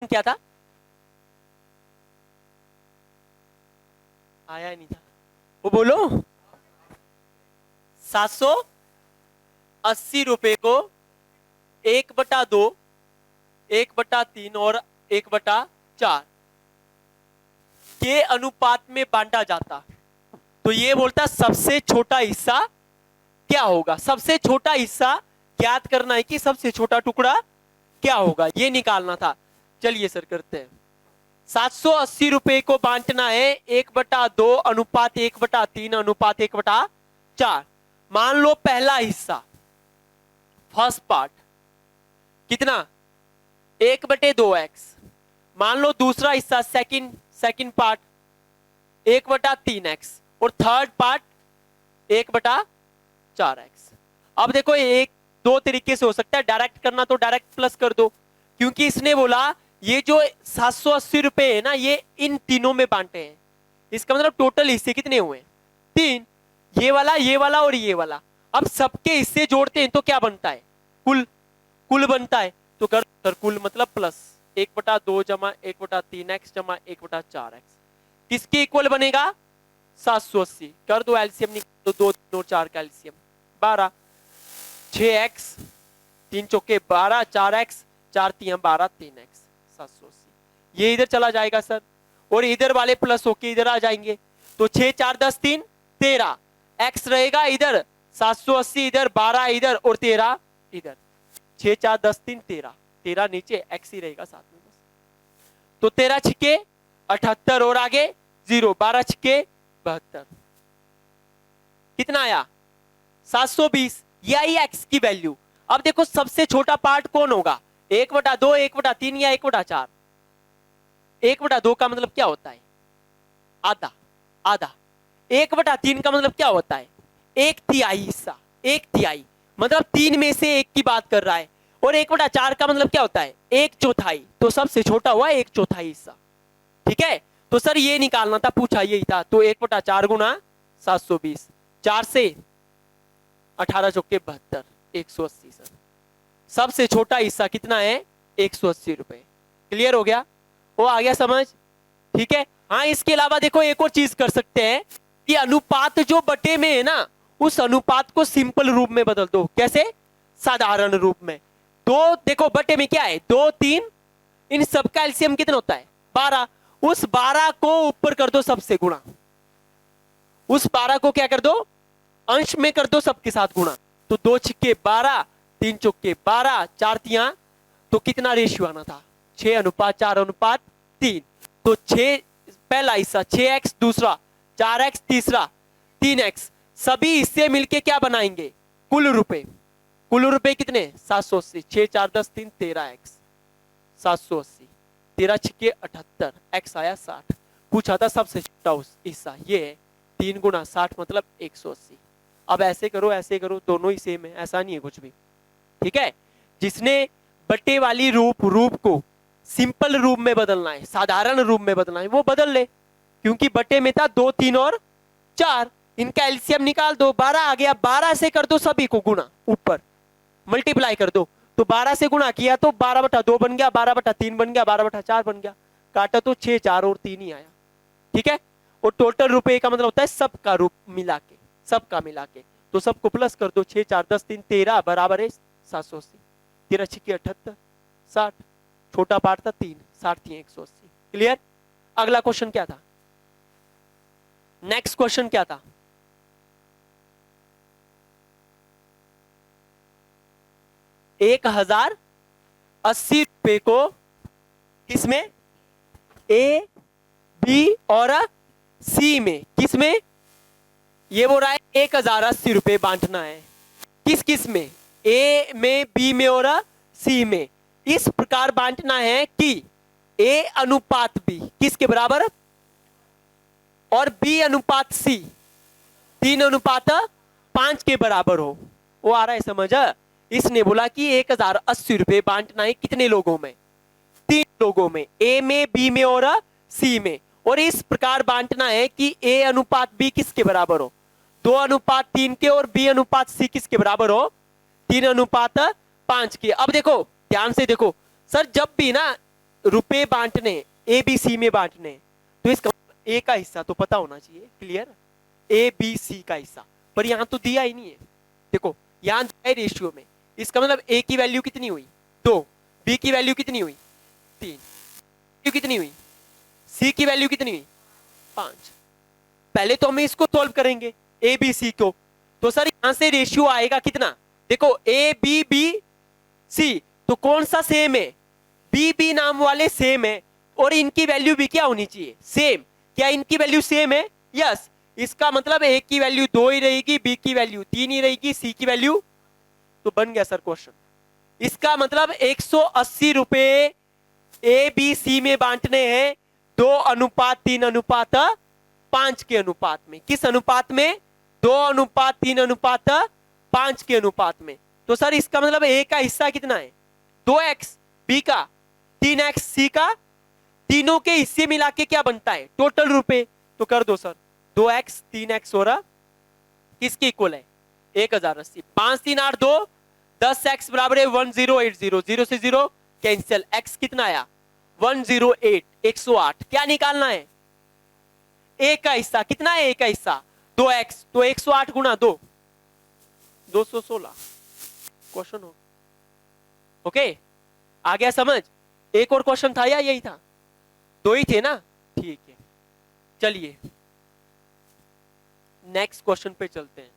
क्या था? आया नहीं था, वो बोलो। 780 रुपए को 1/2, 1/3 और 1/4 के अनुपात में बांटा जाता। तो ये बोलता सबसे छोटा हिस्सा क्या होगा। सबसे छोटा हिस्सा ज्ञात करना है कि सबसे छोटा टुकड़ा क्या होगा, ये निकालना था। चलिए सर करते हैं। 780 रुपए को बांटना है 1/2 अनुपात 1/3 अनुपात 1/4। मान लो पहला हिस्सा, फर्स्ट पार्ट कितना, 1/2x। मान लो दूसरा हिस्सा सेकंड पार्ट 1/3x और थर्ड पार्ट 1/4x। अब देखो एक दो तरीके से हो सकता है, डायरेक्ट करना तो डायरेक्ट प्लस कर दो, क्योंकि इसने बोला ये जो 780 रुपए है ना ये इन तीनों में बांटे हैं। इसका मतलब टोटल हिस्से कितने हुए, 3। ये वाला और ये वाला। अब सबके हिस्से जोड़ते हैं तो क्या बनता है, कुल बनता है। तो कर सर कुल मतलब प्लस 1/2 जमा 1/3x जमा 1/4x किसके इक्वल बनेगा, 780। कर दो एलसीएम निकाल दो, 2 3 और 4 का एलसीएम 12, 6x 3 चौके 12, 4x 4 3 12 3x 780। ये इधर चला जाएगा सर, और इधर वाले प्लस होके इधर आ जाएंगे। तो 6 4 10 3 13, x रहेगा इधर 780 इधर, 12 इधर और 13 इधर। 6 4 10 3 13, 13 नीचे, x ही रहेगा साथ में बस। तो 13 छिके 78 और आगे 0, 12 छिके 72। कितना आया, 720। ये आई x की वैल्यू। अब देखो सबसे छोटा पार्ट कौन होगा, 1/2 1/3 या 1/4। 1/2 का मतलब क्या होता है, आधा आधा। 1/3 का मतलब क्या होता है, 1/3 हिस्सा, 1/3 मतलब 3 में से 1 की बात कर रहा है। और 1/4 का मतलब क्या होता है, 1/4। तो सबसे छोटा हुआ 1/4 हिस्सा। ठीक है, तो सर ये निकालना था, पूछा यही था। तो 1/4 गुना 720, 4 से 18 चौके 72, 180 सर। सबसे छोटा हिस्सा कितना है, 180 रुपए। क्लियर हो गया, वो आ गया समझ। ठीक है, हाँ इसके अलावा देखो एक और चीज कर सकते हैं कि अनुपात जो बटे में है ना, उस अनुपात को सिंपल रूप में बदल दो। कैसे, साधारण रूप में। दो देखो बटे में क्या है, 2 3, इन सबका एलसीएम कितना होता है, 12। उस 12 को ऊपर कर दो सबसे गुणा, उस 12 को क्या कर दो, अंश में कर दो सबके साथ गुणा। तो 2 छिक्के 12, 3 चौके 12, 4 तिया, तो कितना रेशियो आना था, 6:4:3। तो 6 पहला हिस्सा 6x, दूसरा 4x, तीसरा 3x, सभी हिस्से मिलके क्या बनाएंगे, कुल रुपए। कुल रुपए कितने, 780। 6 4 10 3 13x 780, 13 छिक्के 78, x आया 60। पूछा था सबसे छोटा हिस्सा ये है, 3 गुना 60 मतलब 180। अब ऐसे करो दोनों ही सेम है, ऐसा नहीं है कुछ भी। ठीक है, जिसने बटे वाली रूप को सिंपल रूप में बदलना है, साधारण रूप में बदलना है, वो बदल ले। क्योंकि बटे में था 2 3 और 4, इनका एलसीएम निकाल दो, 12 आ गया। 12 से कर दो सभी को गुणा, ऊपर मल्टीप्लाई कर दो। तो 12 से गुणा किया तो 12/2 बन गया, 12/3 बन गया, 12/4 बन गया। काटा तो 6 4 और 3 ही आया। ठीक है, और टोटल रुपए का मतलब होता है सबका रूप मिला के, सबका मिला के। तो सबको प्लस कर दो, 6 4 10 3 13 बराबर है 780। 13 छिक्के 78, 60। छोटा पार्ट था 3, 60 थी 180। क्लियर। अगला क्वेश्चन क्या था, नेक्स्ट क्वेश्चन क्या था, ₹1080 को किसमें, ए बी और सी में, किसमें, ये बोल रहा है 1080 बांटना है। किस किस में, ए में, बी में और सी में। इस प्रकार बांटना है कि ए अनुपात बी किसके बराबर, और बी अनुपात सी 3:5 के बराबर हो। वो आ रहा है समझ। इसने बोला कि 1080 बांटना है कितने लोगों में, 3 लोगों में, ए में, बी में और सी में। और इस प्रकार बांटना है कि ए अनुपात बी किसके बराबर हो, 2:3 के, और बी अनुपात सी किसके बराबर हो, 3:5 के। अब देखो ध्यान से देखो सर, जब भी ना रुपए बांटने, ए बी सी में बांटने, तो इसका ए का हिस्सा तो पता होना चाहिए, क्लियर, ए बी सी का हिस्सा, पर यहां तो दिया ही नहीं है। देखो यहां रेशियो में, इसका मतलब ए की वैल्यू कितनी हुई 2, बी की वैल्यू कितनी हुई 3, कितनी हुई, सी की वैल्यू कितनी हुई 5। पहले तो हम इसको सॉल्व करेंगे ए बी सी को, तो सर यहां से रेशियो आएगा कितना, देखो ए बी बी सी, तो कौन सा सेम है, बी बी नाम वाले सेम है, और इनकी वैल्यू भी क्या होनी चाहिए सेम, क्या इनकी वैल्यू सेम है, यस, इसका मतलब ए की वैल्यू 2 ही रहेगी, बी की वैल्यू 3 ही रहेगी, सी की वैल्यू, तो बन गया सर क्वेश्चन। इसका मतलब 180 रुपए ए बी सी में बांटने हैं 2:3:5 के अनुपात में, किस अनुपात में, 2:3:5 के अनुपात में। तो सर इसका मतलब ए का हिस्सा कितना है 2x, बी का 3x, सी का, तीनों के हिस्से मिला के क्या बनता है टोटल रुपए, तो कर दो सर 2x 3x हो रहा, किसके इक्वल है 1080, 5 3 8 2, 10x बराबर है 1080, 0 से 0 कैंसिल, x कितना आया 108, 108, क्या निकालना है ए का हिस्सा, कितना है ए का हिस्सा 2x, तो 108 गुना 2 216 क्वेश्चन हो, ओके आ गया समझ। एक और क्वेश्चन था या यही था, 2 ही थे ना, ठीक है चलिए नेक्स्ट क्वेश्चन पे चलते हैं।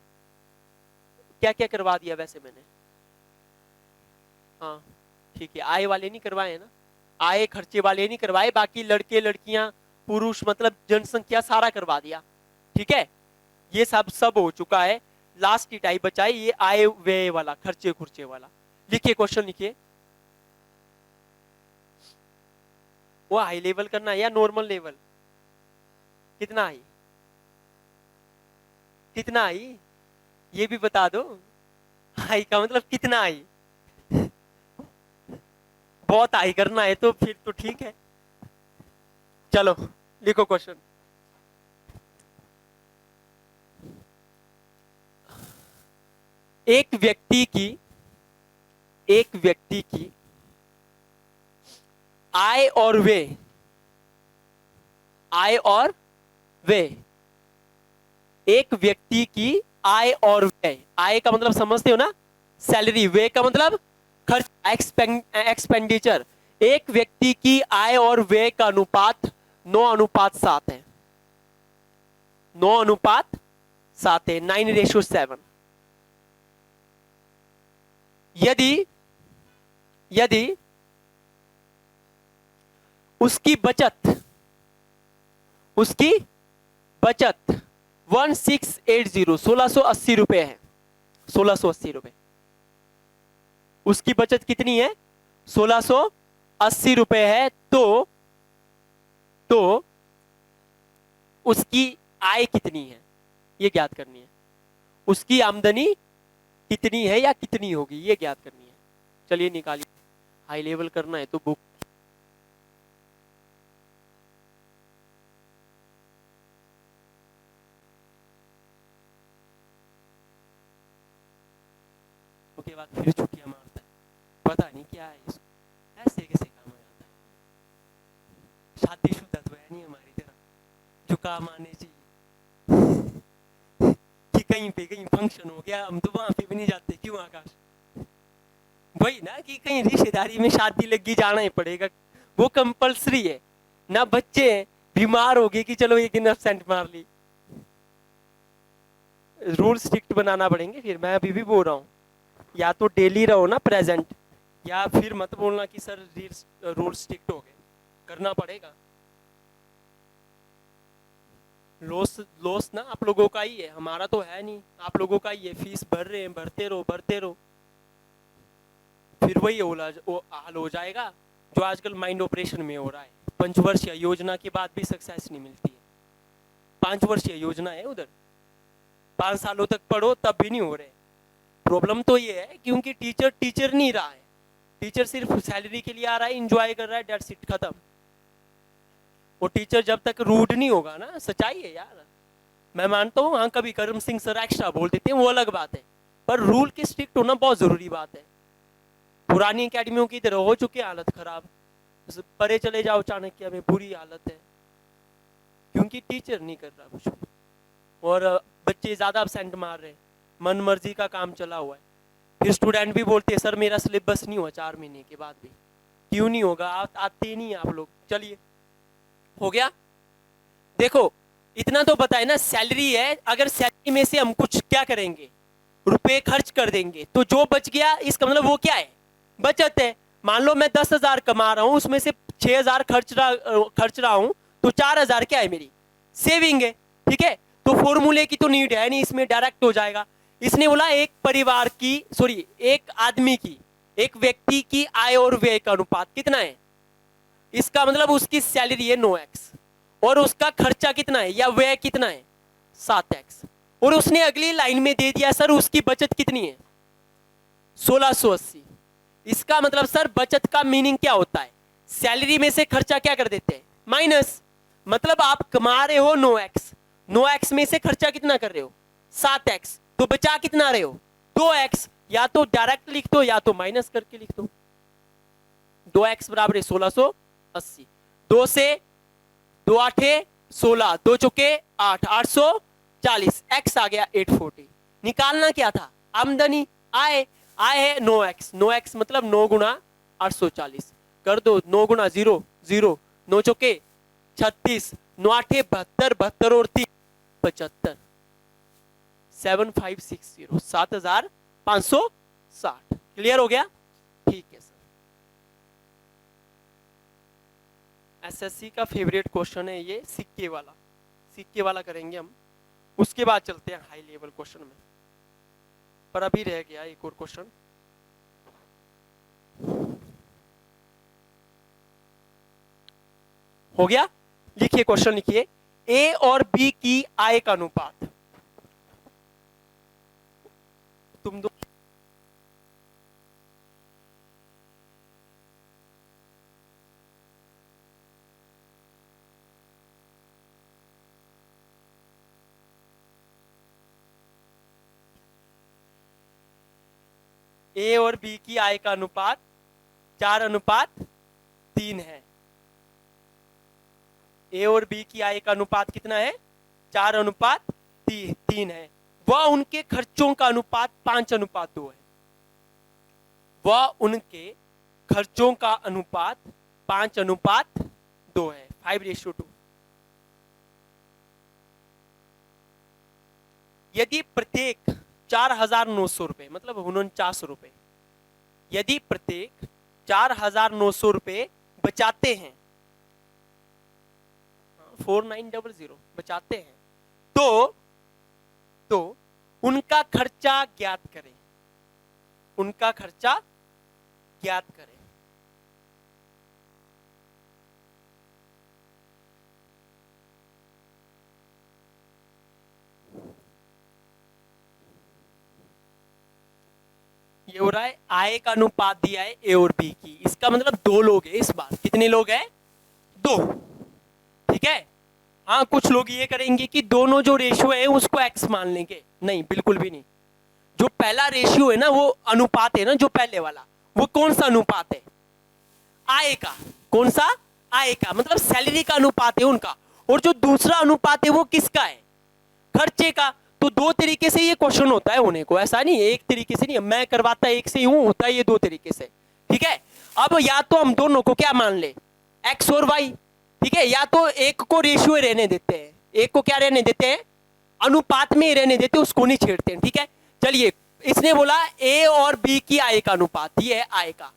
क्या क्या करवा दिया वैसे मैंने, हाँ ठीक है, आय वाले नहीं करवाए ना, आय खर्चे वाले नहीं करवाए, बाकी लड़के लड़कियां पुरुष मतलब जनसंख्या सारा करवा दिया, ठीक है ये सब हो चुका है, लास्ट ही टाइप बचा है ये आय व्यय वाला, खर्चे खुर्चे वाला। लिखिए क्वेश्चन लिखिए, वो हाई लेवल करना है या नॉर्मल लेवल, कितना आई, कितना आई ये भी बता दो, हाई का मतलब कितना आई, बहुत हाई करना है तो फिर तो ठीक है, चलो लिखो क्वेश्चन। एक व्यक्ति की आय और व्यय, आय और व्यय, एक व्यक्ति की आय और व्यय, आय का मतलब समझते हो ना सैलरी, व्यय का मतलब खर्च एक्सपेंडिचर, एक व्यक्ति की आय और व्यय का अनुपात 9:7 है, 9:7 है, 9:7। यदि उसकी बचत 1680 रुपए है, 1680 रुपए, उसकी बचत कितनी है 1680 रुपए है, तो उसकी आय कितनी है ये ज्ञात करनी है, उसकी आमदनी कितनी है या कितनी होगी ये ज्ञात करनी है। चलिए निकालिए, हाई लेवल करना है तो बुक, के बाद फिर छुट्टियां मारता है, पता नहीं क्या है इसको, ऐसे कैसे काम हो जाता है, शादीशुदा तो है नहीं हमारी तरह, जुकाम आने चाहिए कि कहीं पे कहीं फंक्शन हो गया हम तो वहां पे भी नहीं जाते, क्यों आकाश, वही ना कि कहीं रिश्तेदारी में शादी लगी जाना ही पड़ेगा, वो कंपल्सरी है ना, बच्चे बीमार हो गए कि चलो एक दिन एब्सेंट मार ली, रूल स्ट्रिक्ट बनाना पड़ेंगे। फिर मैं अभी भी बोल रहा हूँ या तो डेली रहो ना प्रेजेंट, या फिर मत बोलना कि सर रूल स्ट्रिक्ट हो गए, करना पड़ेगा। लॉस ना आप लोगों का ही है, हमारा तो है नहीं, आप लोगों का ही है, फीस भर रहे हैं, भरते रहो, फिर वही हाल हो जाएगा जो आजकल माइंड ऑपरेशन में हो रहा है, 5 वर्षीय योजना के बाद भी सक्सेस नहीं मिलती है, 5 वर्षीय योजना है उधर, 5 सालों तक पढ़ो तब भी नहीं हो रहे। प्रॉब्लम तो ये है क्योंकि टीचर नहीं रहा है, टीचर सिर्फ सैलरी के लिए आ रहा है, एंजॉय कर रहा है, डेट्स इट, खत्म। वो टीचर जब तक रूड नहीं होगा ना, सच्चाई है यार, मैं मानता हूँ हाँ कभी करम सिंह सर एक्स्ट्रा बोल देते हैं वो अलग बात है, पर रूल के स्ट्रिक्ट होना बहुत जरूरी बात है। पुरानी एकेडमियों की तरह हो चुकी है हालत खराब, परे चले जाओ चाणक्य में, बुरी हालत है, क्योंकि टीचर नहीं कर रहा कुछ भी और बच्चे ज्यादा अब्सेंट मार रहे हैं, मन मर्जी का काम चला हुआ है। फिर स्टूडेंट भी बोलते हैं सर मेरा सिलेबस नहीं हुआ 4 महीने के बाद भी। क्यों नहीं होगा, आते नहीं आप लोग। चलिए हो गया। देखो इतना तो पता है ना, सैलरी है, अगर सैलरी में से हम कुछ क्या करेंगे, रुपए खर्च कर देंगे, तो जो बच गया इसका मतलब वो क्या है, बचत है। मान लो मैं 10,000 कमा रहा हूं, उसमें से 6,000 खर्च रहा हूं, तो 4,000 क्या है, मेरी सेविंग है। ठीक है, तो फॉर्मूले की तो नीड है नहीं, इसमें डायरेक्ट हो जाएगा। इसने बोला एक परिवार की, सॉरी एक आदमी की, एक व्यक्ति की आय और व्यय का अनुपात कितना है, इसका मतलब उसकी सैलरी है 9x और उसका खर्चा कितना है या व्यय कितना है 7x, और उसने अगली लाइन में दे दिया सर उसकी बचत कितनी है 1680। इसका मतलब सर बचत का मीनिंग क्या होता है, सैलरी में से खर्चा क्या कर देते हैं माइनस, मतलब आप कमा रहे हो 9x, 9x में से खर्चा कितना कर रहे हो 7x, तो बचा कितना रहे हो 2x, या तो डायरेक्ट लिख दो या तो माइनस करके लिख दो। 2x बराबर है 1680, 2 से 2 8 16, 2 चौके 8, 840, x आ गया 840। निकालना क्या था, आमदनी, आय, आय है 9x, 9x मतलब 9 गुना 840 कर दो, 9 गुना 0 0, 9 चौके 36, 9 8 72, 72 और 3 75, 7560, 7560। क्लियर हो गया, ठीक है सर। एसएससी का फेवरेट क्वेश्चन है ये, सिक्के वाला, सिक्के वाला करेंगे हम, उसके बाद चलते हैं हाई लेवल क्वेश्चन में, पर अभी रह गया एक और क्वेश्चन। हो गया, लिखिए क्वेश्चन लिखिए, ए और बी की आय का अनुपात, तुम दो ए और बी की आय का अनुपात 4:3 है। ए और बी की आय का अनुपात कितना है 4:3 है। वह उनके खर्चों का अनुपात 5:2 है। वह उनके खर्चों का अनुपात 5:2 है, 5:2। यदि प्रत्येक 4,900 रुपए मतलब 49 रुपए, यदि प्रत्येक 4,900 रुपए बचाते हैं, 4900 बचाते हैं, तो उनका खर्चा ज्ञात करें, उनका खर्चा ज्ञात करें। ये हो रहा है आय का अनुपात दिया है ए और बी की, इसका मतलब 2 लोग हैं इस बार। कितने लोग हैं 2, ठीक है। हाँ कुछ लोग ये करेंगे कि दोनों जो रेशियो है उसको एक्स मान लेंगे, नहीं बिल्कुल भी नहीं। जो पहला रेशियो है ना वो अनुपात है ना, जो पहले वाला वो कौन सा अनुपात है आय का, कौन सा आय का, मतलब सैलरी का अनुपात है उनका, और जो दूसरा अनुपात है वो किसका है खर्चे का। तो 2 तरीके से ये क्वेश्चन होता है होने को, ऐसा नहीं है एक तरीके से नहीं, मैं करवाता एक से यूं होता है, ये 2 तरीके से, ठीक है। अब या तो हम दोनों को क्या मान ले एक्स और वाई, ठीक है, या तो एक को रेशियो रहने देते हैं, एक को क्या रहने देते हैं अनुपात में रहने देते हैं, उसको नहीं छेड़ते हैं, ठीक है। चलिए इसने बोला ए और बी की आय का अनुपात, ये है आय का,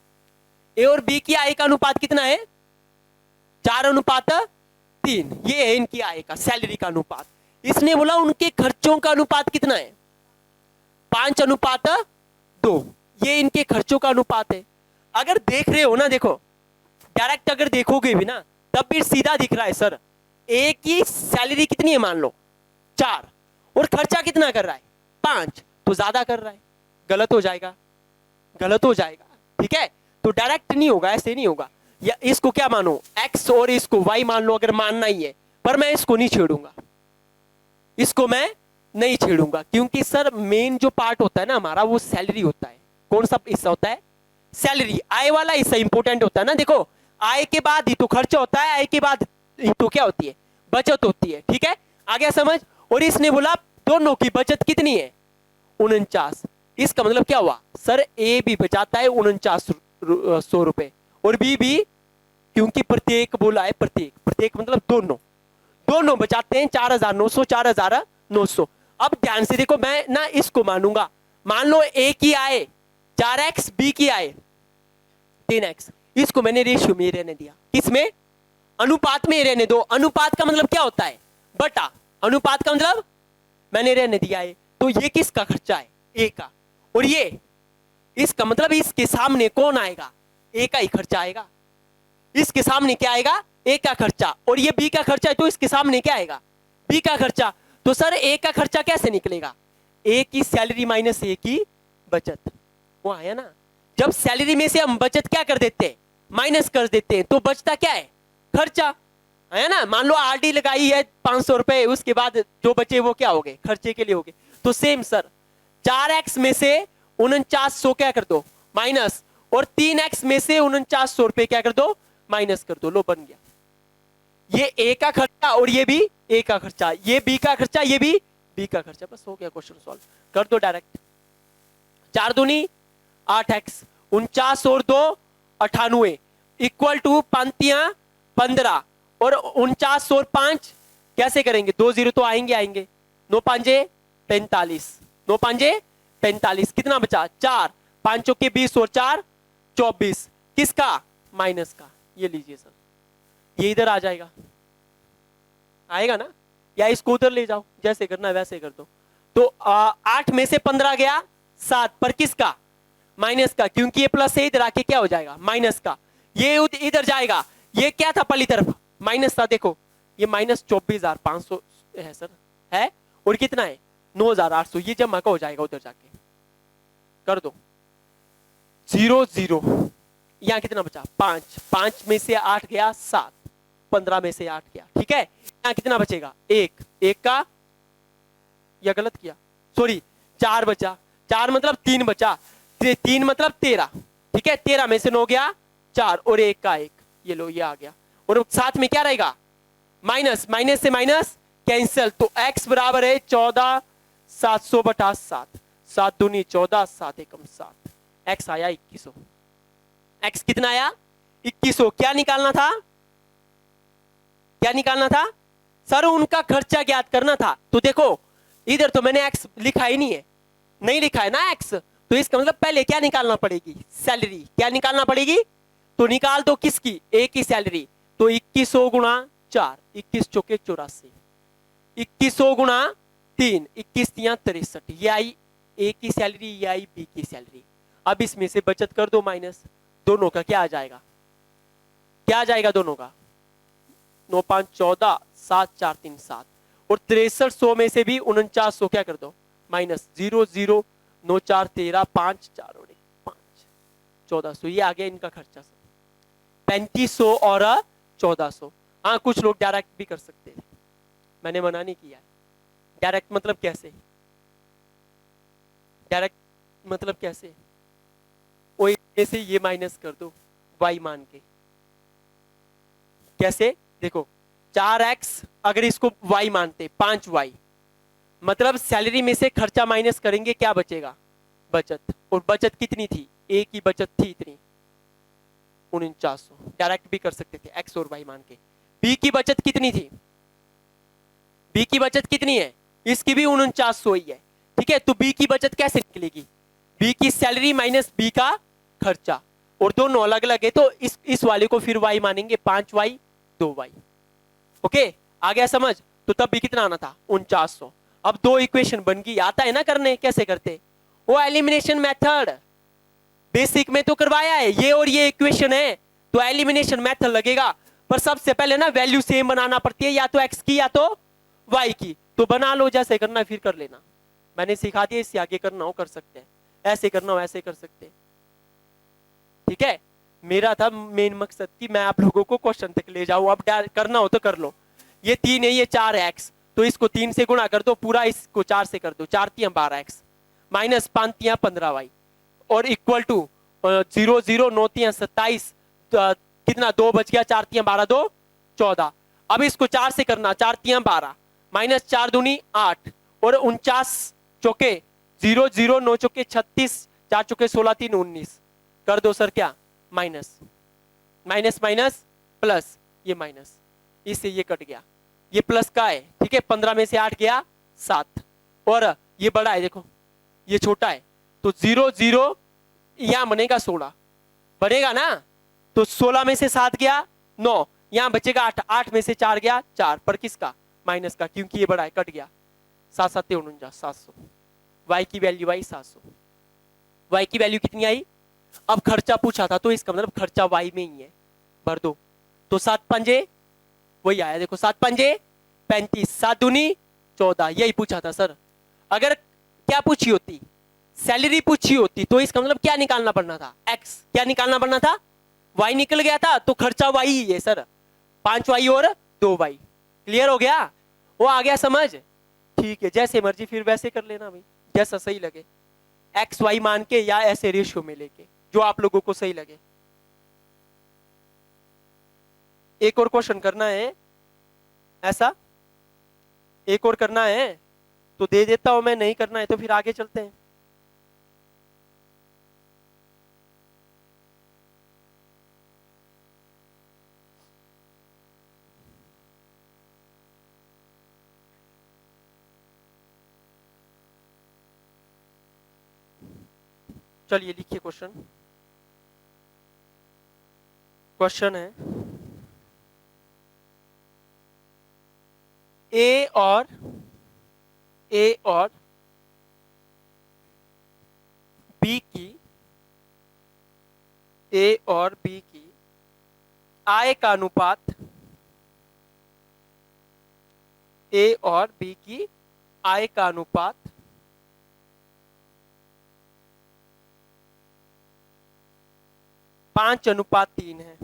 ए और बी की आय का अनुपात कितना है 4:3, ये है इनकी आय का सैलरी का अनुपात। इसने बोला उनके खर्चों का अनुपात कितना है 5:2, ये इनके खर्चों का अनुपात है। अगर देख रहे हो ना, देखो डायरेक्ट अगर देखोगे भी ना तब भी सीधा दिख रहा है सर, ए की सैलरी कितनी है मान लो 4 और खर्चा कितना कर रहा है 5, तो ज्यादा कर रहा है, गलत हो जाएगा, गलत हो जाएगा, ठीक है। तो डायरेक्ट नहीं होगा, ऐसे नहीं होगा, या इसको क्या मानो एक्स और इसको वाई मान लो अगर मानना ही है, पर मैं इसको नहीं छेड़ूंगा, इसको मैं नहीं छेड़ूंगा, क्योंकि सर मेन जो पार्ट होता है ना हमारा वो सैलरी होता है। कौन सा हिस्सा होता है सैलरी, आय वाला हिस्सा इंपॉर्टेंट होता है ना। देखो आय के बाद ही तो खर्चा होता है, आय के बाद ही तो क्या होती है, बचत होती है। ठीक है, आ गया समझ। और इसने बोला दोनों की बचत कितनी है, 49। इसका मतलब क्या हुआ सर, ए भी बचाता है 4900 रुपए और बी भी, क्योंकि प्रत्येक बोला है, प्रत्येक मतलब दोनों बचाते हैं 4900 4900। अब ध्यान से देखो, मैं ना इसको मानूंगा, मान लो ए की आय 4x, बी की आय 3x, इसको मैंने रेशियो में रहने दिया, किसमें, अनुपात में रहने दो। अनुपात का मतलब क्या होता है, बटा, अनुपात का मतलब मैंने रहने दिया है। तो ये किसका खर्चा है, ए का, और ये इसका मतलब इसके सामने कौन आएगा, ए का ही खर्चा आएगा। इसके सामने क्या आएगा, ए का खर्चा, और ये बी का खर्चा है तो इसके सामने क्या आएगा, बी का खर्चा। तो सर ए का खर्चा कैसे निकलेगा, ए की सैलरी माइनस ए की बचत, वो आया ना। जब सैलरी में से हम बचत क्या कर देते हैं, माइनस कर देते हैं, तो बचता क्या है, खर्चा, है ना। मान लो आरडी लगाई है 500 रुपए, उसके बाद जो बचे वो क्या हो गए, खर्चे के लिए हो गए। तो सेम सर, 4x में से 4900 क्या कर दो, माइनस, और 3x में से 4900 रुपए क्या कर दो, माइनस कर दो। लो बन गया, ये ए का खर्चा और ये भी ए का खर्चा, ये बी का खर्चा, ये भी बी का खर्चा। बस हो गया, क्वेश्चन सॉल्व कर दो डायरेक्ट। 4 दूनी 8x, 49 और 2 98 इक्वल टू 5 15, और 49 और 5 कैसे करेंगे, 2 जीरो तो आएंगे। 9 5 45, 9 5 45, कितना बचा 4, 5 चौके 20 और 4 24, किसका, माइनस का। ये लीजिए सर, ये इधर आ जाएगा, आएगा ना, या इसको उधर ले जाओ, जैसे करना है वैसे कर दो। तो 8 में से 15 गया 7 पर, किसका, माइनस का, क्योंकि ये प्लस है, इधर आके क्या हो जाएगा, माइनस का। ये इधर जाएगा, ये क्या था पहली तरफ, माइनस था, देखो ये माइनस 24,500 है सर, है, और कितना है 9,800, ये जमा का हो जाएगा उधर जाके, कर दो 0 0। यहां कितना बचा 5, 5 में से 8 गया 7, 15 में से 8 गया, ठीक है। यहां कितना बचेगा 1, 1 का, या गलत किया, सॉरी 4 बचा, 4 मतलब 3 बचा, 3 मतलब 13, ठीक है। 13 में से 9 गया 4, और 1 का 1, ये लो ये आ गया, और साथ में क्या रहेगा, माइनस, माइनस से माइनस कैंसिल। तो x बराबर है 14,700 बटा 7, 7 दूनी 14, 7 एकम 7, x आया 2100। x कितना आया 2100। क्या निकालना था, क्या निकालना था सर, उनका खर्चा ज्ञात करना था। तो देखो इधर तो मैंने x लिखा ही नहीं है, नहीं लिखा है ना x, तो इसका मतलब पहले क्या निकालना पड़ेगी, सैलरी। क्या निकालना पड़ेगी, तो निकाल दो किसकी, ए की सैलरी। तो 2100 गुणा 4, 21 चौके 84, 2100 गुणा 3, 21 3 63, ये आई ए की सैलरी, ये आई बी की सैलरी। अब इसमें से बचत कर दो माइनस, दोनों का क्या आ जाएगा, क्या आ जाएगा दोनों का, 9 5 14, 7 4 3 7, और 6300 में से भी 4900 क्या कर दो माइनस, 0 0 9 4 13, 5 4 और 1 5, 1400। ये आ गया इनका खर्चा 3500 और 1400। हाँ कुछ लोग डायरेक्ट भी कर सकते हैं, मैंने मना नहीं किया। डायरेक्ट मतलब कैसे, डायरेक्ट मतलब कैसे, ओ से ये माइनस कर दो y मान के। कैसे, देखो 4x अगर इसको y मानते, 5y मतलब सैलरी में से खर्चा माइनस करेंगे, क्या बचेगा, बचत। और बचत कितनी थी, ए की बचत थी इतनी 4900, डायरेक्ट भी कर सकते थे x और y मान के। बी की बचत कितनी थी, बी की बचत कितनी है, इसकी भी 4900 ही है, ठीक है। तो बी की बचत कैसे निकलेगी, बी की सैलरी माइनस बी का खर्चा, और दोनों अलग अलग है, तो इस वाले को फिर y मानेंगे, 5y 2y। ओके आ गया समझ। तो तब भी कितना आना था 4900। अब 2 इक्वेशन बन गई, आता है ना करने, कैसे करते, वो एलिमिनेशन मेथड बेसिक में तो करवाया है, ये और ये इक्वेशन है तो एलिमिनेशन मेथड लगेगा। पर सबसे पहले ना वैल्यू सेम बनाना पड़ती है, या तो x की या तो y की। तो बना लो, जैसे करना फिर कर लेना, मैंने सिखा दिया, इससे आगे करना हो कर सकते हैं, ऐसे करना हो ऐसे कर सकते हैं, ठीक है। मेरा था मेन मकसद कि मैं आप लोगों को क्वेश्चन तक ले जाऊं, अब करना हो तो कर लो। ये 3 है, ये 4 है x, तो इसको 3 से गुणा कर दो, पूरा इसको 4 से कर दो, 4 3 12x माइनस 5 3 15y, और इक्वल टू 0 0 9 3 27, कितना 2 बच गया, 4 तियां 12, 2 14। अब इसको 4 से करना, 4 तियां 12 माइनस 4 दूनी 8 और 49 चौके 0 0 9 चौके 36 4 चौके 16 3 19 कर दो सर क्या माइनस माइनस माइनस प्लस, ये माइनस, इससे ये कट गया, ये प्लस का है, ठीक है। 15 में से 8 गया 7 और ये बड़ा है देखो, ये छोटा है, तो 0 0 यहां बनेगा 16 बनेगा ना, तो 16 में से 7 गया 9, यहां बचेगा 8, 8 में से 4 गया 4, पर किसका माइनस का, क्योंकि ये बड़ा है, कट गया 7 7 49 700। y की वैल्यू आई 700। y की वैल्यू कितनी आई? अब खर्चा पूछा था तो इसका मतलब खर्चा y में ही है, भर दो। तो 7 पंजे वही आया देखो, 7 पंजे 35, 7 दूनी 14, यही पूछा था सर। अगर क्या पूछी होती, सैलरी पूछी होती, तो इसका मतलब क्या निकालना पड़ना था, x, क्या निकालना पड़ना था, y निकल गया था, तो खर्चा y ही है सर, 5y और 2y। क्लियर हो गया, वो आ गया समझ, ठीक है। जैसे मर्जी फिर वैसे कर लेना भाई, जैसा सही लगे, एक्स वाई मान के या ऐसे रेशियो में लेके, जो आप लोगों को सही लगे। एक और क्वेश्चन करना है ऐसा, एक और करना है तो दे देता हूं मैं, नहीं करना है तो फिर आगे चलते हैं। चलिए लिखिए क्वेश्चन। क्वेश्चन है ए और बी की, ए और बी की आय का अनुपात, ए और बी की आय का अनुपात 5:3 है,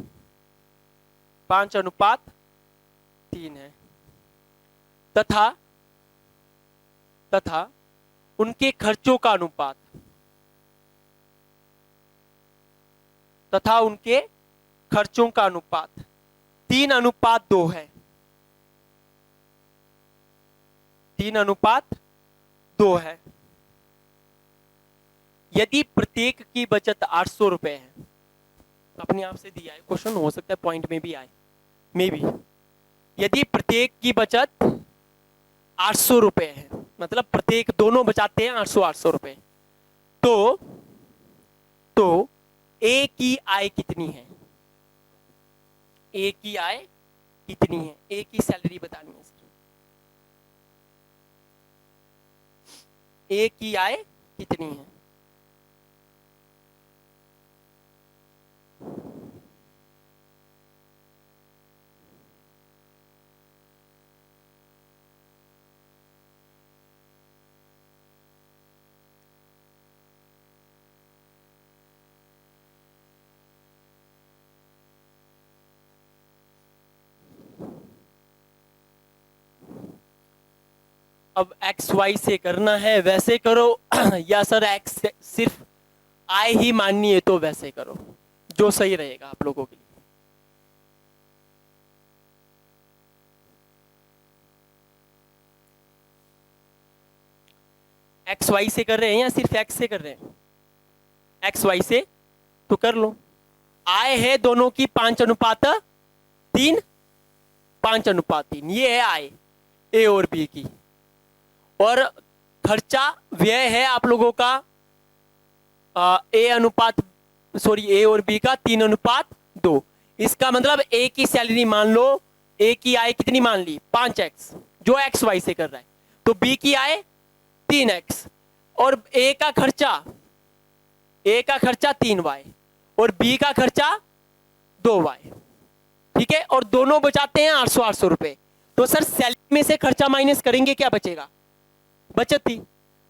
5:3 है, तथा उनके खर्चों का अनुपात, तथा उनके खर्चों का अनुपात 3:2 है, 3:2 है। यदि प्रत्येक की बचत 800 रुपए है, अपने आप से दिया है क्वेश्चन, हो सकता है पॉइंट में भी आए, मे भी। यदि प्रत्येक की बचत 800 रुपए है, मतलब प्रत्येक दोनों बचाते हैं 800 रुपए, तो ए की आय कितनी है, ए की आय कितनी है, ए की सैलरी बतानी है सर, ए की आय कितनी है। अब एक्स वाई से करना है वैसे करो या सर एक्स सिर्फ आय ही माननी है तो वैसे करो, जो सही रहेगा आप लोगों के लिए। एक्स वाई से कर रहे हैं या सिर्फ एक्स से कर रहे हैं? एक्स वाई से तो कर लो। आय है दोनों की 5:3, 5:3, ये है आय ए और बी की, और खर्चा व्यय है आप लोगों का ए और बी का 3:2। इसका मतलब ए की सैलरी मान लो, ए की आय कितनी मान ली 5x, जो एक्स वाई से कर रहा है, तो बी की आय 3x, और ए का खर्चा 3y और बी का खर्चा 2y, ठीक है। और दोनों बचाते हैं 800 रुपए, तो सर सैलरी में से खर्चा माइनस करेंगे, क्या बचेगा, बचत थी,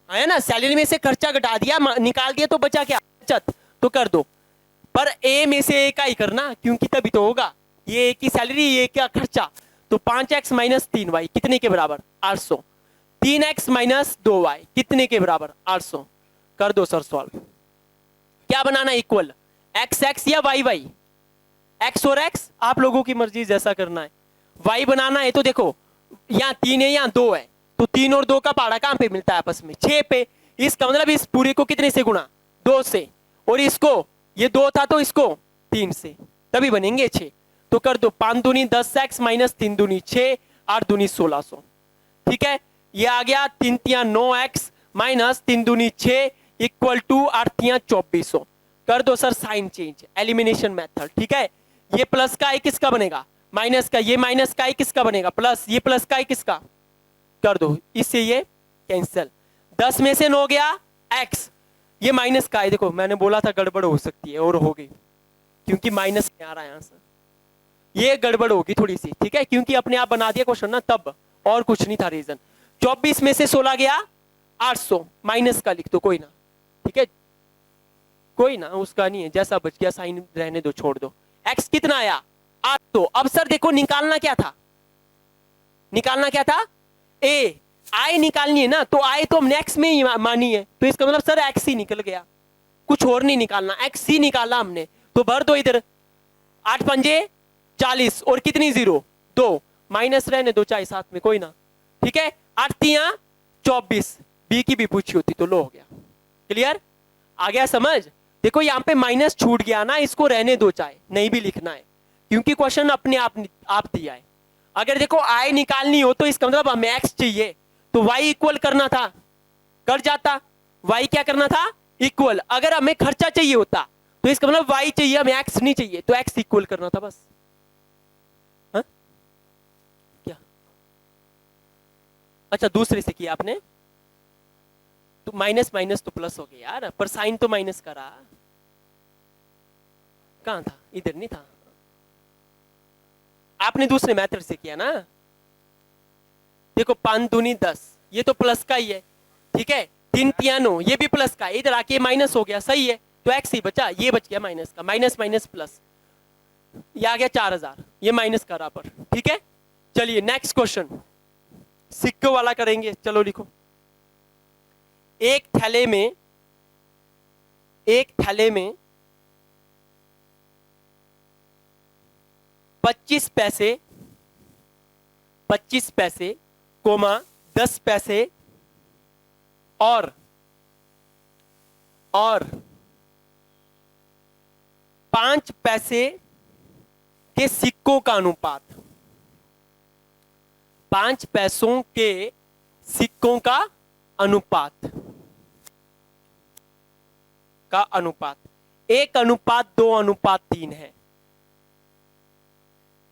है ना। सैलरी में से खर्चा घटा दिया, निकाल दिया, तो बचा क्या, बचत, तो कर दो। पर ए में से ए का ही करना, क्योंकि तभी तो होगा, ये ए की सैलरी, ये क्या खर्चा, तो 5x माइनस 3y कितने के बराबर 800, 3x माइनस 2y कितने के बराबर 800। कर दो सर सॉल्व। क्या बनाना इक्वल, एक्स एक्स या वाई वाई, एक्स और एक्स आप लोगों की मर्जी जैसा करना है। वाई बनाना है तो देखो यहाँ 3 है यहाँ 2 है, तो 3 और 2 का पहाड़ा कहां पे मिलता है आपस में 6 पे। इसका मतलब इस पूरे को कितने से गुणा 2 से, और इसको ये 2 था तो इसको 3 से, तभी बनेंगे 6। तो कर दो 5 दूनी 10x माइनस 3 दूनी 6, 8 दूनी 1600। ठीक है, ये आ गया 3 तियां 9x माइनस 3 दूनी 6 इक्वल टू 8 तियां 2400। कर दो sir sign change, elimination method. ठीक है, ये प्लस का एक किसका बनेगा माइनस का, ये माइनस का एक किसका बनेगा प्लस, ये प्लस का एक किसका, कर दो इससे ये कैंसिल। 10 में से 9 गया x, ये माइनस का है, देखो मैंने बोला था गड़बड़ हो सकती है और हो गई, क्योंकि माइनस नहीं आ रहा है यहां से, ये गड़बड़ होगी थोड़ी सी। ठीक है, क्योंकि अपने आप बना दिया क्वेश्चन ना तब, और कुछ नहीं था रीजन। 24 में से 16 गया 800, माइनस का लिख दो कोई ना। ठीक है, कोई ना उसका नहीं है, जैसा बच गया साइन रहने दो, छोड़ दो। x कितना आया 800। अब सर देखो निकालना क्या था, निकालना क्या था a, आई निकालनी है ना, तो आई तो हमने x में ही मानी है, तो इसका मतलब सर x ही निकल गया, कुछ और नहीं निकालना, x ही निकाला हमने। तो भर दो इधर, 8 पंजे 40 और कितनी 0 2, माइनस रहने दो चाहे साथ में कोई ना। ठीक है, 8 तियां 24, बी की भी पूछी होती तो लो हो गया। क्लियर, आ गया समझ। देखो यहाँ पे माइनस छूट गया ना, इसको रहने दो चाहे नहीं भी लिखना है, क्योंकि क्वेश्चन अपने आप दिया है। अगर देखो आई निकालनी हो तो इसका मतलब हमें एक्स चाहिए, तो वाई इक्वल करना था, कर जाता। वाई क्या करना था इक्वल। अगर हमें खर्चा चाहिए होता तो इसका मतलब वाई चाहिए, हमें एक्स नहीं चाहिए, तो एक्स इक्वल करना था बस। हा? क्या अच्छा दूसरे से किया आपने, तो माइनस माइनस तो प्लस हो गया यार, पर साइन तो माइनस करा, कहां था, इधर नहीं था, आपने दूसरे मेथड से किया ना। देखो 5 दूनी 10, ये तो प्लस का ही है। ठीक है, 3 तियां 9, ये भी प्लस का, इधर आके माइनस हो गया, सही है, तो एक्स ही बचा, ये बच गया माइनस का, माइनस माइनस प्लस, ये आ गया 4000, ये माइनस करा पर। ठीक है, चलिए नेक्स्ट क्वेश्चन सिक्कों वाला करेंगे। चलो लिखो, एक थैले में 25 पैसे कोमा 10 पैसे और 5 पैसे के सिक्कों का अनुपात, 5 पैसों के सिक्कों का अनुपात 1:2:3 है,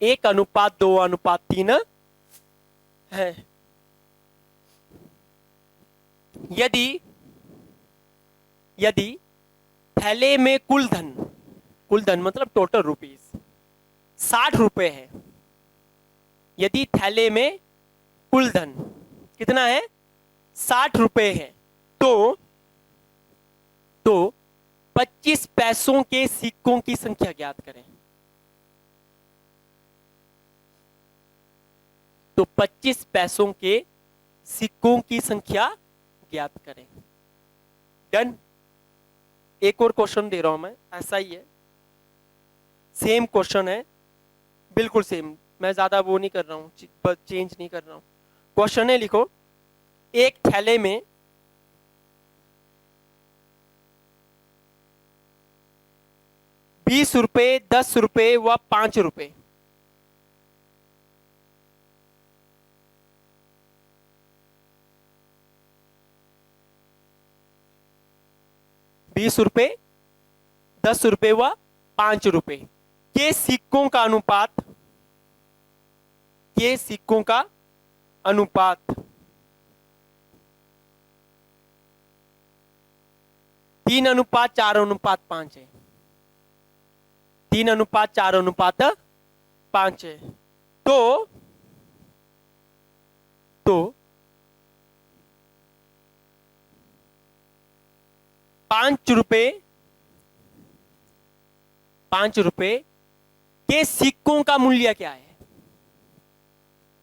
1:2:3 है। यदि थैले में कुल धन मतलब टोटल रुपीस 60 रुपए है, यदि थैले में कुल धन कितना है 60 रुपए है, तो 25 पैसों के सिक्कों की संख्या ज्ञात करें। तो 25 पैसों के सिक्कों की संख्या ज्ञात करें। डन। एक और क्वेश्चन दे रहा हूं मैं, ऐसा ही है, सेम क्वेश्चन है, बिल्कुल सेम, मैं ज्यादा वो नहीं कर रहा हूं, चेंज नहीं कर रहा हूं। क्वेश्चन है, लिखो, एक थैले में 20 रुपए, 10 रुपए व 5 रुपए 20 रुपए, 10 रुपए व 5 रुपए के सिक्कों का अनुपात, 3:4:5 है, 3:4:5 है। तो 5 रुपए के सिक्कों का मूल्य क्या है?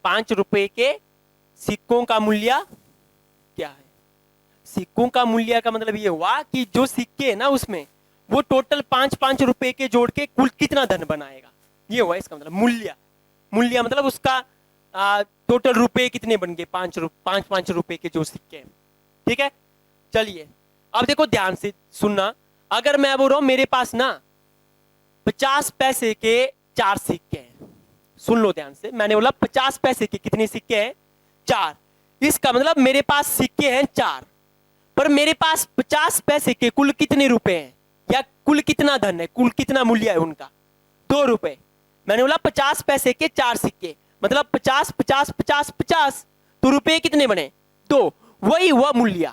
5 रुपए के सिक्कों का मूल्य क्या है? सिक्कों का मूल्य का मतलब ये हुआ कि जो सिक्के है ना उसमें वो टोटल 5-5 रुपए के जोड़ के कुल कितना धन बनाएगा, ये हुआ इसका मतलब मूल्य। मूल्य मतलब उसका टोटल रुपए कितने बन गए, 5 रुपए के जो सिक्के हैं। ठीक है, चलिए अब देखो ध्यान से सुनना। अगर मैं बोल रहा हूं मेरे पास ना 50 पैसे के 4 सिक्के हैं, सुन लो ध्यान से, मैंने बोला 50 पैसे के कितने सिक्के हैं, 4। इसका मतलब मेरे पास सिक्के हैं 4, पर मेरे पास 50 पैसे के कुल कितने रुपए हैं, या कुल कितना धन है, कुल कितना मूल्य है उनका, 2 रुपए। मैंने बोला 50 पैसे के 4 सिक्के, मतलब 50 50 50 50, तो रुपए कितने बने, 2। वही हुआ मूल्य,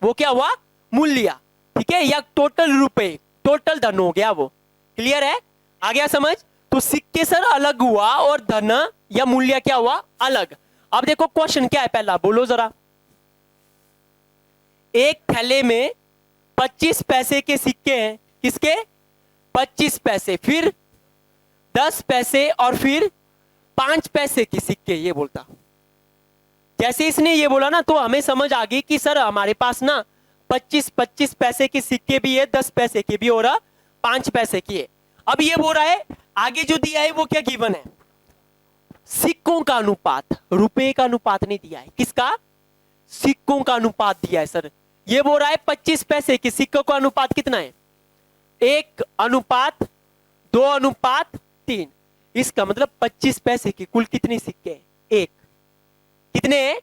वो क्या हुआ, मूल्य। ठीक है, या टोटल रुपए, टोटल धन हो गया वो। क्लियर है, आ गया समझ। तो सिक्के सर अलग हुआ और धन या मूल्य क्या हुआ, अलग। अब देखो क्वेश्चन क्या है पहला, बोलो जरा। एक थैले में 25 पैसे के सिक्के हैं, किसके, 25 पैसे, फिर 10 पैसे और फिर 5 पैसे के सिक्के। ये बोलता, जैसे इसने ये बोला ना, तो हमें समझ आ गई कि सर हमारे पास ना 25 पैसे के सिक्के भी है, 10 पैसे के भी, और 5 पैसे की है। अब ये बोल रहा है आगे जो दिया है वो क्या गिवन है, सिक्कों का अनुपात, रुपए का अनुपात नहीं दिया है, किसका, सिक्कों का अनुपात दिया है सर। ये बोल रहा है 25 पैसे के सिक्कों का अनुपात कितना है, 1:2:3। इसका मतलब 25 पैसे के कुल कितने सिक्के हैं, 1। कितने हैं,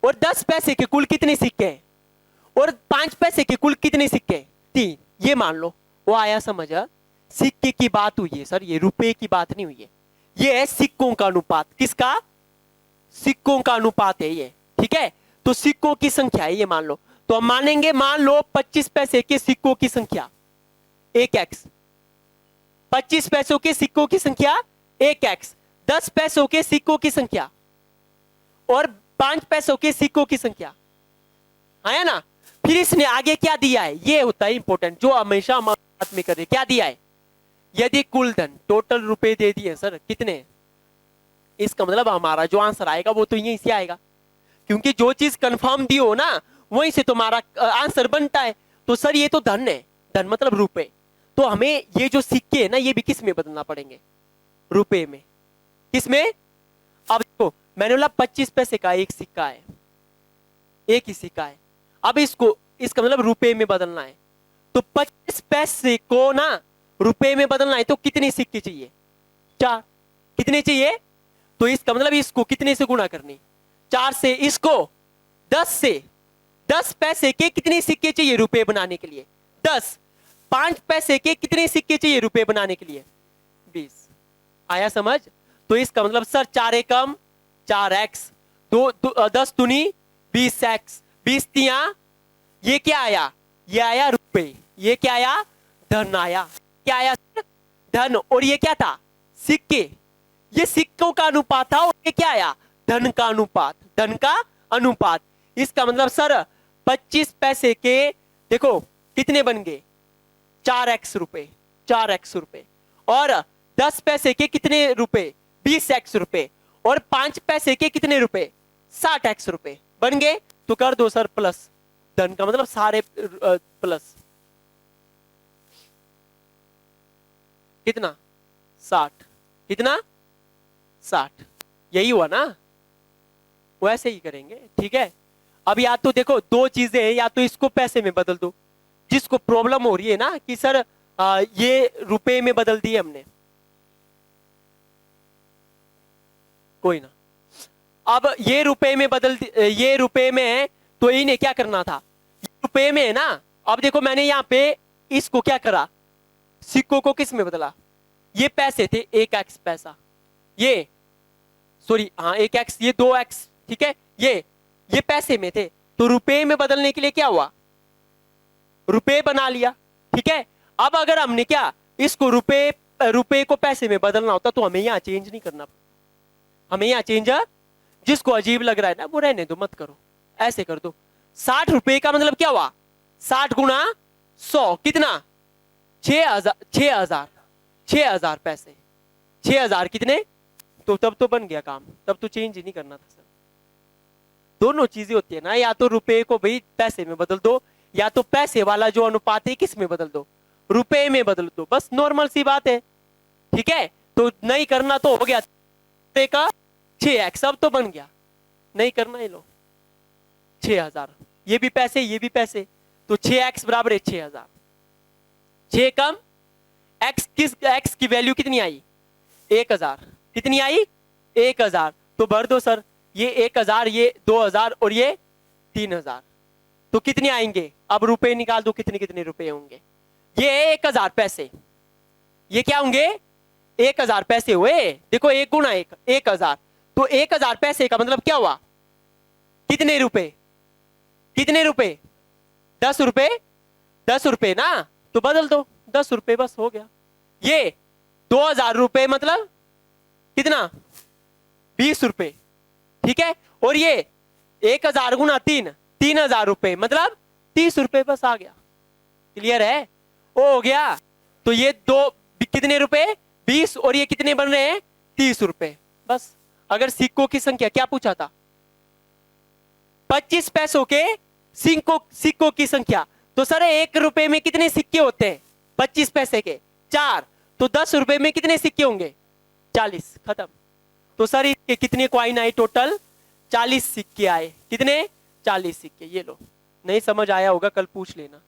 और 10 पैसे के कुल कितने सिक्के हैं, और 5 पैसे के कुल कितने सिक्के हैं, 3। ये मान लो, वो आया समझ। सिक्के की बात हुई है सर, ये रुपए की बात नहीं हुई है। ये है सिक्कों का अनुपात, किसका, सिक्कों का अनुपात है ये। ठीक है, तो सिक्कों की संख्या है ये, मान लो। तो हम मानेंगे, मान लो 25 पैसे के सिक्कों की संख्या 1x, 25 पैसों के सिक्कों की संख्या 1x, 10 पैसों के सिक्कों की संख्या और 5 पैसों के सिक्कों की संख्या, आया ना। फिर इसने आगे क्या दिया है, ये होता है इंपॉर्टेंट, जो हमेशा हम बात में कर रहे, क्या दिया है, यदि कुल धन, टोटल रुपए दे दिए सर कितने। इसका मतलब हमारा जो आंसर आएगा वो तो यहीं से आएगा, क्योंकि जो चीज कंफर्म दी हो ना वहीं से तुम्हारा आंसर बनता है। तो सर ये तो धन है, धन मतलब रुपए, तो हमें ये जो सिक्के है ना ये भी किस में बदलना पड़ेंगे, रुपए में। किस में, अब देखो मैंने बोला 25 पैसे का एक सिक्का है, एक ही सिक्का है। अब इसको, इसका मतलब रुपए में बदलना है, तो 25 पैसे को ना रुपए में बदलना है तो कितने सिक्के चाहिए, 4। कितने चाहिए, तो इसका मतलब इसको कितने से गुणा करनी, 4 से। इसको 10 से, 10 पैसे के कितने सिक्के चाहिए रुपए बनाने के लिए, 10। 5 पैसे के कितने सिक्के चाहिए रुपए बनाने के लिए, 20। आया समझ। तो इसका मतलब सर 4 एकम 4x, 10 दूनी 20x, 20 तिया, ये क्या आया, ये आया रुपए, ये क्या आया, धन आया। क्या आया, धन, और ये क्या था, सिक्के। ये सिक्कों का अनुपात था, और ये क्या आया, धन का अनुपात, धन का अनुपात। इसका मतलब सर 25 पैसे के देखो कितने बन गए, 4x रुपए, 4x रुपए, और 10 पैसे के कितने रुपए, 20x रुपए, और 5 पैसे के कितने रुपए, 60x रुपए बन गए। तो कर दो सर प्लस, धन का मतलब सारे प्लस, कितना, 60, कितना, 60। यही हुआ ना, वैसे ही करेंगे। ठीक है, अब या तो देखो दो चीजें हैं, या तो इसको पैसे में बदल दो, जिसको प्रॉब्लम हो रही है ना कि सर ये रुपए में बदल दिए हमने, कोई ना। अब ये रुपए में बदल, ये रुपए में है तो इन्हें क्या करना था, रुपए में है ना। अब देखो मैंने यहाँ पे इसको क्या करा, सिक्कों को किस में बदला, ये पैसे थे 1x पैसा, ये सॉरी हाँ 1x, ये 2x। ठीक है, ये पैसे में थे, तो रुपए में बदलने के लिए क्या हुआ, रुपए बना लिया। ठीक है, अब अगर हमने क्या इसको रुपए को पैसे में बदलना होता तो हमें यहाँ चेंज नहीं करना, हमें यहाँ चेंज, जिसको अजीब लग रहा है ना वो रहने दो, मत करो, ऐसे कर दो। 60 रुपए का मतलब क्या हुआ, 60 गुना 100 कितना, 6,000 पैसे, 6,000 कितने, तो तब तो बन गया काम, तब तो चेंज ही नहीं करना था सर। दोनों चीजें होती है ना, या तो रुपए को भाई पैसे में बदल दो, या तो पैसे वाला जो अनुपात है किस में बदल दो, रुपए में बदल दो, बस नॉर्मल सी बात है। ठीक है, तो नहीं करना तो हो गया का 6x, अब तो बन गया, नहीं करना ये लो 6000, ये भी पैसे ये भी पैसे, तो 6x बराबर है 6000। 6 कम x की वैल्यू कितनी आई 1000, कितनी आई 1000, तो भर दो सर, ये 1000 ये 2000 और ये 3000, तो कितने आएंगे, अब रुपए निकाल दो कितने कितने रुपए होंगे, ये 1000 पैसे, ये क्या होंगे 1000 पैसे हुए, देखो 1 गुना 1 1000, तो 1000 पैसे का मतलब क्या हुआ कितने रुपए, कितने रुपए 10 रुपए, 10 रुपए ना, तो बदल दो 10 रुपए, बस हो गया। ये 2000 रुपए मतलब कितना 20 रुपए, ठीक है, और ये 1000 गुना 3000 रुपए मतलब 30 रुपए, बस आ गया, क्लियर है, वो हो गया। तो ये दो कितने रुपए 20 और ये कितने बन रहे हैं 30 रुपए, बस। अगर सिक्कों की संख्या क्या पूछा था 25 पैसों के सिक्कों की संख्या, तो सर 1 रुपए में कितने सिक्के होते हैं 25 पैसे के 4, तो 10 रुपए में कितने सिक्के होंगे 40, खत्म। तो सर इसके कितने कॉइन आए टोटल 40 सिक्के आए, कितने 40 सिक्के, ये लो। नहीं समझ आया होगा कल पूछ लेना।